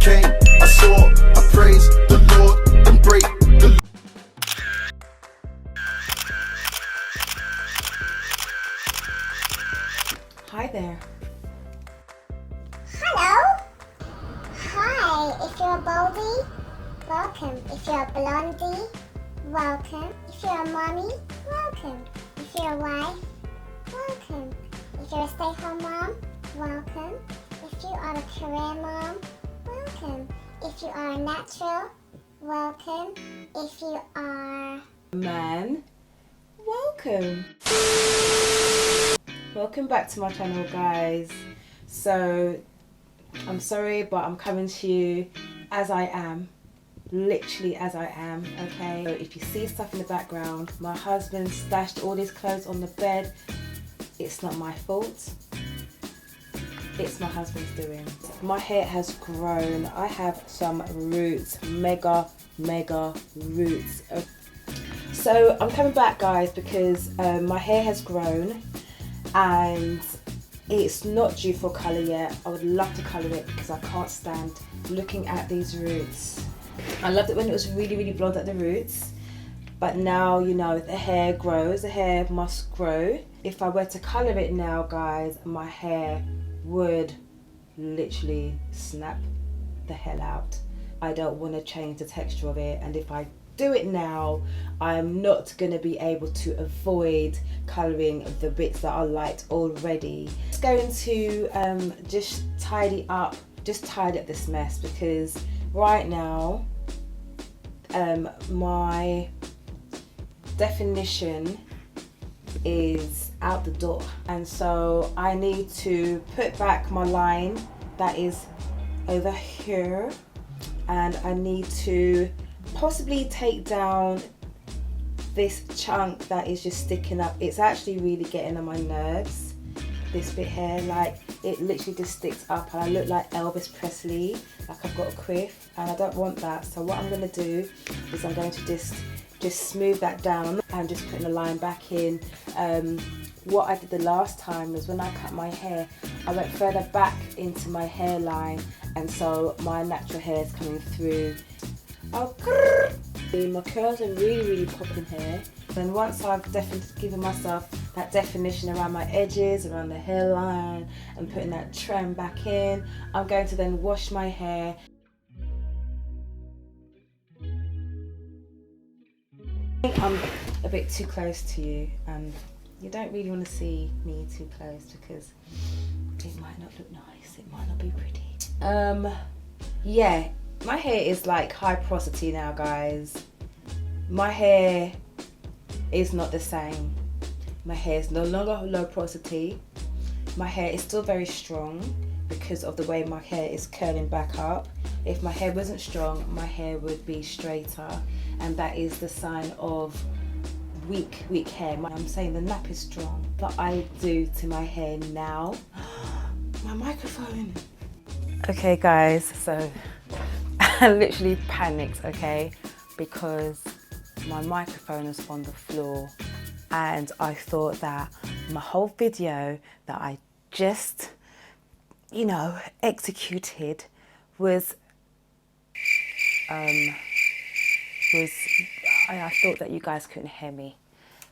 came, I saw, I praised the Lord, and break the Hi there. Hello. Hi. If you're a baldy, welcome. If you're a blondie, welcome. If you're a mommy, welcome. If you're a wife, welcome. If you're a stay-home mom, welcome. If you are a career mom, welcome. If you are a natural, welcome. If you are Man, welcome. Welcome back to my channel, guys. So I'm sorry, but I'm coming to you as I am, literally as I am, okay? So if you see stuff in the background, my husband stashed all his clothes on the bed. It's not my fault, it's my husband's doing. My hair has grown. I have some roots, mega roots. So I'm coming back, guys, because my hair has grown and it's not due for colour yet. I would love to colour it because I can't stand looking at these roots. I loved it when it was really blonde at the roots, but now, you know, the hair grows, the hair must grow. If I were to colour it now, guys, my hair would literally snap the hell out. I don't want to change the texture of it, and if I do it now, I'm not going to be able to avoid colouring the bits that are light already. Just going to just tidy up this mess, because right now my definition is out the door, and so I need to put back my line that is over here, and I need to possibly take down this chunk that is just sticking up. It's actually really getting on my nerves, this bit here. Like, it literally just sticks up and I look like Elvis Presley, like I've got a quiff, and I don't want that. So what I'm going to do is I'm going to just smooth that down and just putting the line back in. What I did the last time was when I cut my hair, I went further back into my hairline, and so my natural hair is coming through. My curls are really popping here. Then once I've definitely given myself that definition around my edges, around the hairline, and putting that trim back in, I'm going to then wash my hair. I think I'm a bit too close to you, and you don't really want to see me too close because it might not look nice, it might not be pretty. Yeah, my hair is like high porosity now, guys. My hair is not the same. My hair is no longer low porosity. My hair is still very strong because of the way my hair is curling back up. If my hair wasn't strong, my hair would be straighter, and that is the sign of weak hair. I'm saying the nap is strong. What I do to my hair now, my microphone. Okay guys, so I literally panicked, okay, because my microphone was on the floor, and I thought that my whole video that I just, you know, executed was I thought that you guys couldn't hear me.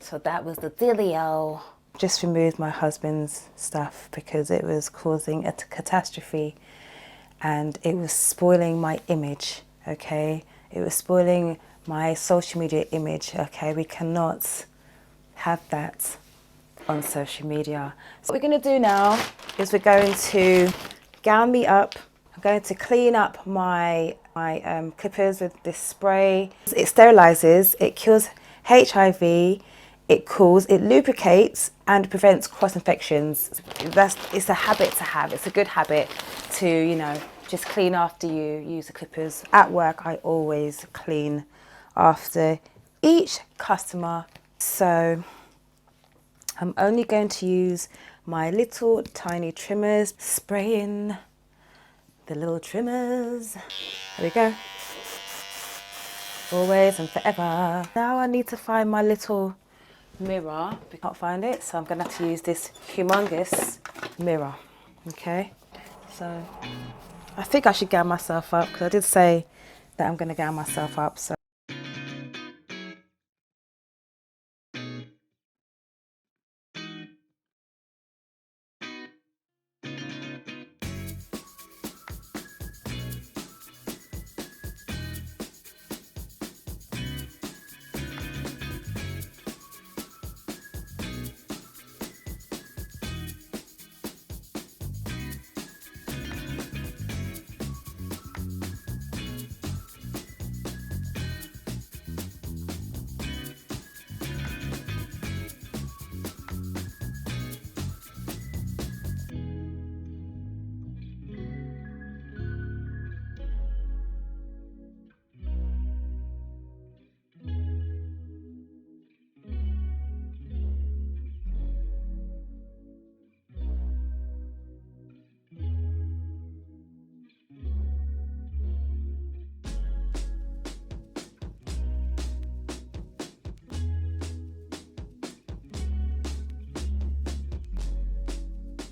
So that was the dealio. Just removed my husband's stuff because it was causing a catastrophe and it was spoiling my image, okay? It was spoiling my social media image, okay? We cannot have that on social media. So what we're gonna do now is we're going to gown me up. I'm going to clean up my clippers with this spray. It sterilizes, it kills HIV, it cools, it lubricates and prevents cross infections. It's a habit to have. It's a good habit to, you know, just clean after you use the clippers. At work, I always clean after each customer. So I'm only going to use my little tiny trimmers, spraying the little trimmers. There we go. Always and forever. Now I need to find my little mirror. I can't find it, so I'm gonna have to use this humongous mirror. Okay, so I think I should gown myself up because I did say that I'm going to gown myself up. So.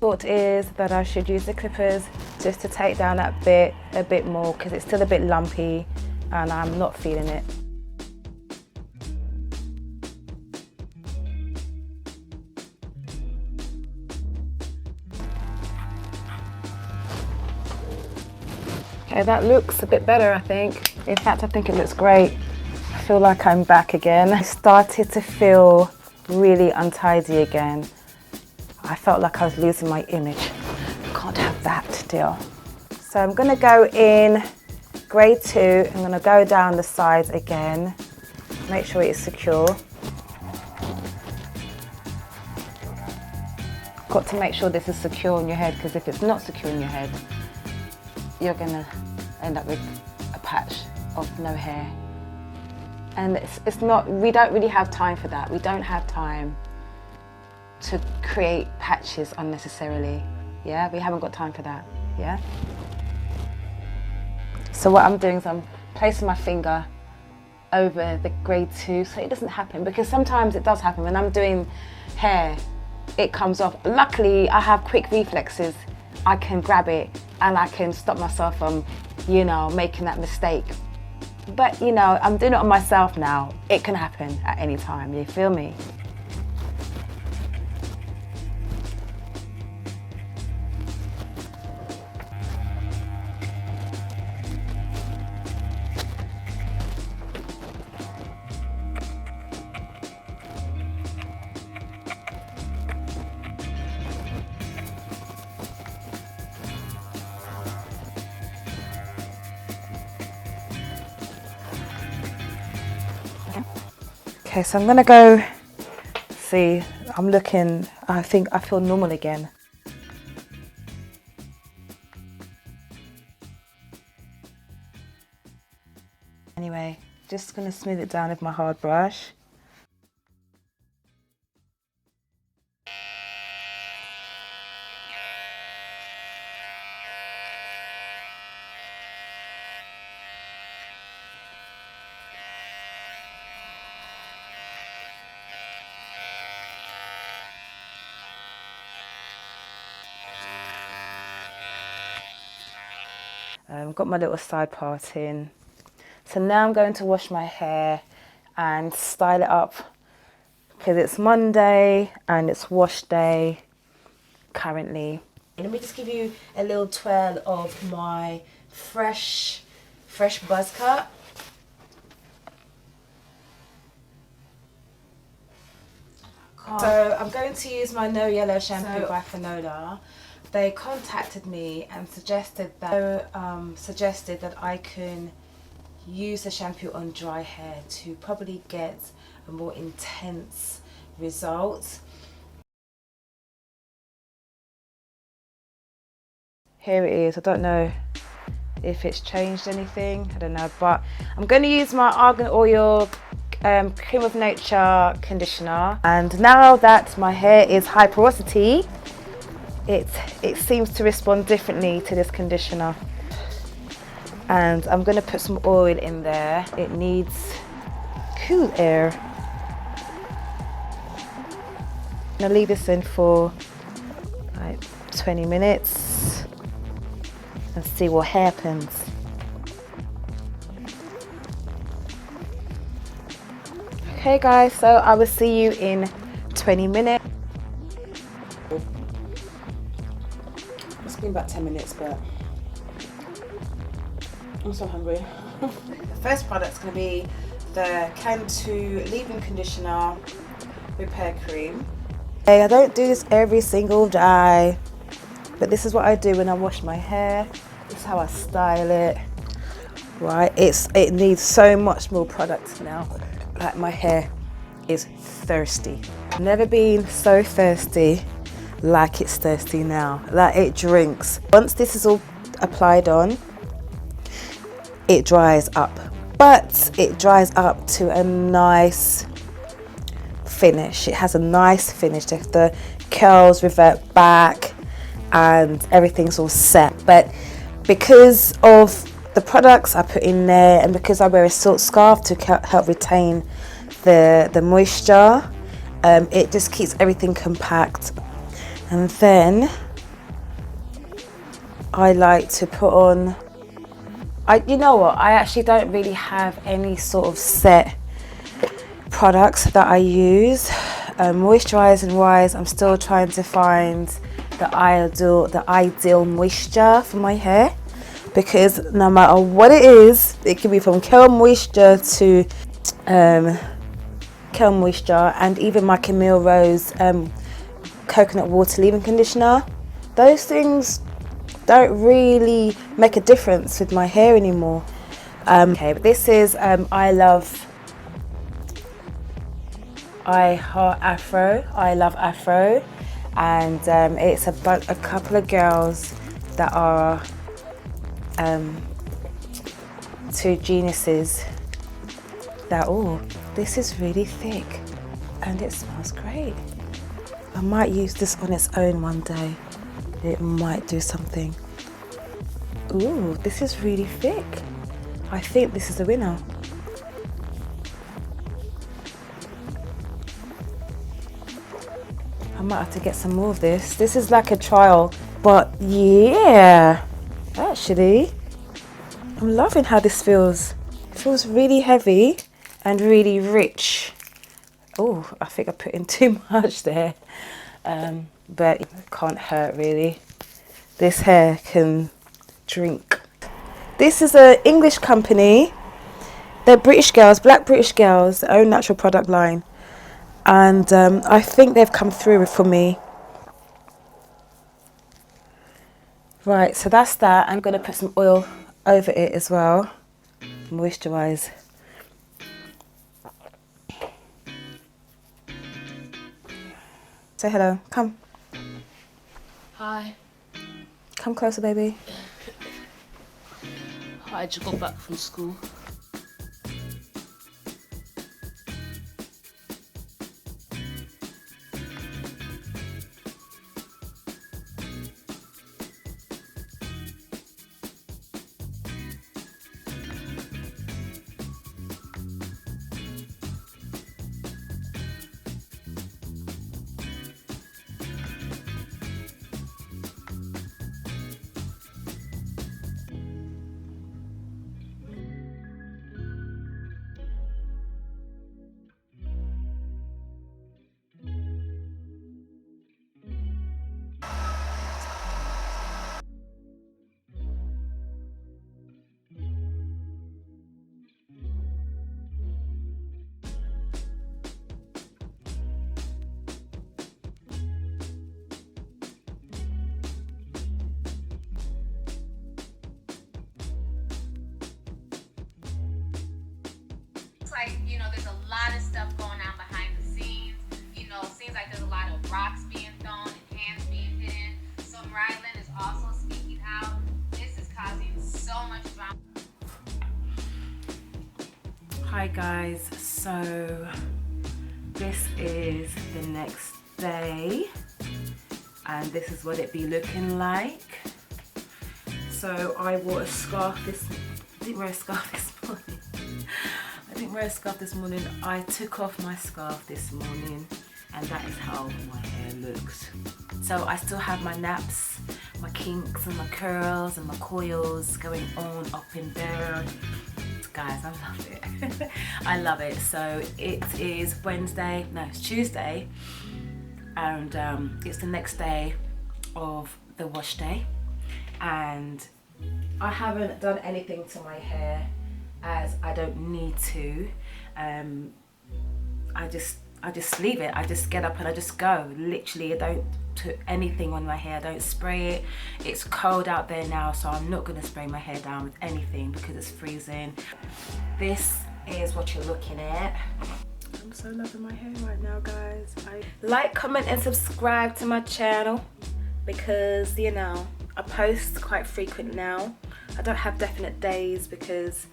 Thought is that I should use the clippers just to take down that bit a bit more because it's still a bit lumpy and I'm not feeling it. Okay, that looks a bit better, I think. In fact, I think it looks great. I feel like I'm back again. I started to feel really untidy again. I felt like I was losing my image. Can't have that deal. So I'm gonna go in grade 2. I'm gonna go down the sides again. Make sure it's secure. Got to make sure this is secure on your head because if it's not secure on your head, you're gonna end up with a patch of no hair. And it's not, we don't really have time for that. We don't have time to create patches unnecessarily. Yeah, we haven't got time for that. Yeah. So what I'm doing is I'm placing my finger over the grade 2 so it doesn't happen, because sometimes it does happen when I'm doing hair, it comes off. Luckily I have quick reflexes. I can grab it and I can stop myself from, you know, making that mistake. But you know, I'm doing it on myself now. It can happen at any time, you feel me? Okay, so I'm gonna go see, I'm looking, I think I feel normal again. Anyway, just gonna smooth it down with my hard brush. Got my little side part in. So now I'm going to wash my hair and style it up because it's Monday and it's wash day currently. Let me just give you a little twirl of my fresh buzz cut. So I'm going to use my No Yellow shampoo by Fanola. They contacted me and suggested that I can use the shampoo on dry hair to probably get a more intense result. Here it is. I don't know if it's changed anything. I don't know, but I'm going to use my Argan Oil Cream of Nature conditioner. And now that my hair is high porosity, it seems to respond differently to this conditioner. And I'm going to put some oil in there. It needs cool air. I'm going to leave this in for like 20 minutes. and see what happens. Okay guys, so I will see you in 20 minutes. It's been about 10 minutes, but I'm so hungry. The first product's going to be the Cantu leave-in conditioner repair cream. Hey, I don't do this every single day, but this is what I do when I wash my hair. This is how I style it. Right, it needs so much more product now. Like, my hair is thirsty. Never been so thirsty like it's thirsty now. Like, it drinks. Once this is all applied on, it dries up, but it dries up to a nice finish. It has a nice finish. The curls revert back and everything's all set. But because of the products I put in there, and because I wear a silk scarf to help retain the moisture, it just keeps everything compact. And then I like to put on, you know what, I actually don't really have any sort of set products that I use. Moisturising wise, I'm still trying to find the ideal moisture for my hair, because no matter what it is, it can be from Curl Moisture to Curl Moisture, and even my Camille Rose coconut water leave-in conditioner. Those things don't really make a difference with my hair anymore. Okay, but this is I Love Afro, and it's about a couple of girls that are two geniuses that, oh, this is really thick and it smells great. I might use this on its own one day. It might do something. Ooh, this is really thick. I think this is a winner. I might have to get some more of this. This is like a trial, but yeah, actually, I'm loving how this feels. It feels really heavy and really rich. Oh, I think I put in too much there, but it can't hurt really. This hair can drink. This is an English company. They're British girls, black British girls, their own natural product line. And I think they've come through for me. Right, so that's that. I'm going to put some oil over it as well. Moisturise. Say hello. Come. Hi. Come closer, baby. I just got back from school. Like, you know, there's a lot of stuff going on behind the scenes. You know, it seems like there's a lot of rocks being thrown and cans being hidden. So Ryland is also speaking out. This is causing so much drama. Hi guys, so this is the next day and this is what it be looking like. So I wore a scarf I didn't wear a scarf this morning. I took off my scarf this morning and that is how my hair looks. So I still have my naps my kinks and my curls and my coils going on up in there. Guys, I love it. I love it. So it is Wednesday, no, it's Tuesday, and it's the next day of the wash day, and I haven't done anything to my hair as I don't need to. I just leave it. I just get up and I just go. Literally, I don't put anything on my hair. I don't spray it. It's cold out there now, so I'm not gonna spray my hair down with anything because it's freezing. This is what you're looking at. I'm so loving my hair right now, guys. Like, comment and subscribe to my channel because, you know, I post quite frequent now. I don't have definite days because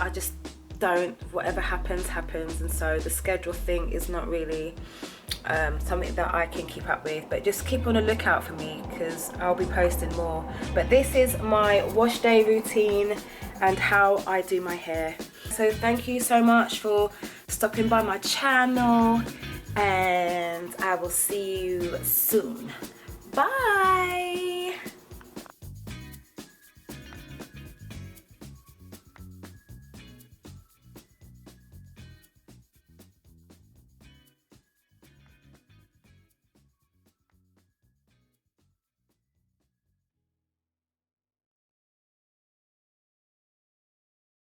I just don't, whatever happens, and so the schedule thing is not really something that I can keep up with, but just keep on a lookout for me because I'll be posting more. But this is my wash day routine and how I do my hair. So thank you so much for stopping by my channel, and I will see you soon. Bye.